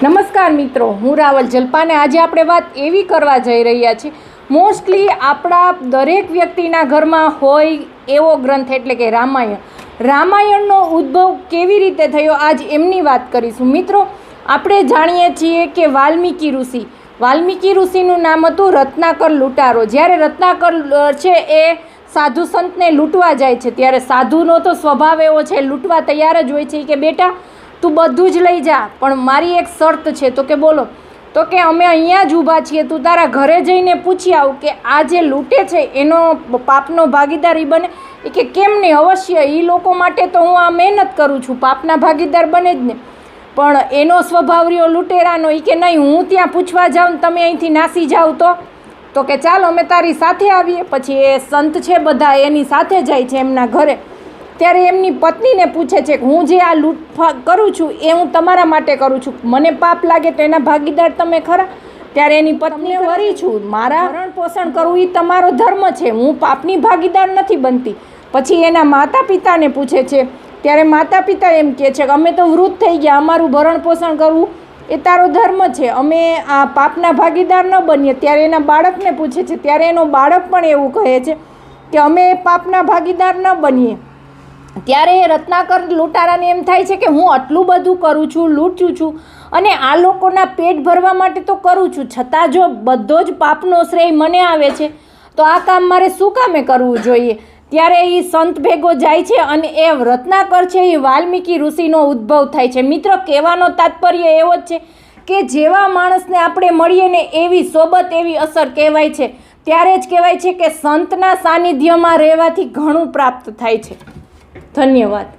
નમસ્કાર મિત્રો, હું રાવલ જલ્પાને આજે આપણે વાત એવી કરવા જઈ રહ્યા છીએ. મોસ્ટલી આપણા દરેક વ્યક્તિના ઘરમાં હોય એવો ગ્રંથ એટલે કે રામાયણનો ઉદ્ભવ કેવી રીતે થયો આજ એમની વાત કરીશું. મિત્રો, આપણે જાણીએ છીએ કે વાલ્મીકી ઋષિનું નામ હતું રત્નાકર લૂંટારો. જ્યારે રત્નાકર છે એ સાધુ સંતને લૂંટવા જાય છે ત્યારે સાધુનો તો સ્વભાવ એવો છે, લૂંટવા તૈયાર જ હોય છે કે બેટા તું બધું જ લઈ જા, પણ મારી એક શરત છે. તો કે બોલો. તો કે અમે અહીંયા જ ઊભા છીએ, તું તારા ઘરે જઈને પૂછી આવ કે આ જે લૂંટે છે એનો પાપનો ભાગીદાર ઈ બને. એ કે કેમ નહીં, અવશ્ય એ લોકો માટે તો હું આ મહેનત કરું છું, પાપના ભાગીદાર બને જ ને. પણ એનો સ્વભાવ રહ્યો લૂંટેરાનો. એ કે નહીં, હું ત્યાં પૂછવા જાઉં ને તમે અહીંથી નાસી જાઓ તો કે ચાલ અમે તારી સાથે આવીએ. પછી એ સંત છે બધા એની સાથે જાય છે એમના ઘરે. ત્યારે એમની પત્નીને પૂછે છે કે હું જે આ લૂંટ કરું છું એ હું તમારા માટે કરું છું, મને પાપ લાગે તો એના ભાગીદાર તમે ખરા. ત્યારે એની પત્ની વરી છું, મારા ભરણ પોષણ કરવું એ તમારો ધર્મ છે, હું પાપની ભાગીદાર નથી બનતી. પછી એના માતા પિતાને પૂછે છે. ત્યારે માતા પિતા એમ કહે છે કે અમે તો વૃદ્ધ થઈ ગયા, અમારું ભરણ પોષણ કરવું એ તારો ધર્મ છે, અમે આ પાપના ભાગીદાર ન બનીએ. ત્યારે એના બાળકને પૂછે છે. ત્યારે એનો બાળક પણ એવું કહે છે કે અમે પાપના ભાગીદાર ન બનીએ. ત્યારે રત્નાકર લૂંટારાને એમ થાય છે કે હું આટલું બધું કરું છું, લૂંટું છું અને આ લોકોના પેટ ભરવા માટે તો કરું છું, છતાં જો બધો જ પાપનો શ્રેય મને આવે છે તો આ કામ મારે શું કામે કરવું જોઈએ. ત્યારે એ સંત ભેગો જાય છે અને એ રત્નાકર છે એ વાલ્મીકી ઋષિનો ઉદ્ભવ થાય છે. મિત્રો, કહેવાનો તાત્પર્ય એવો જ છે કે જેવા માણસને આપણે મળીએ ને એવી સોબત એવી અસર કહેવાય છે. ત્યારે જ કહેવાય છે કે સંતના સાનિધ્યમાં રહેવાથી ઘણું પ્રાપ્ત થાય છે. ધન્યવાદ.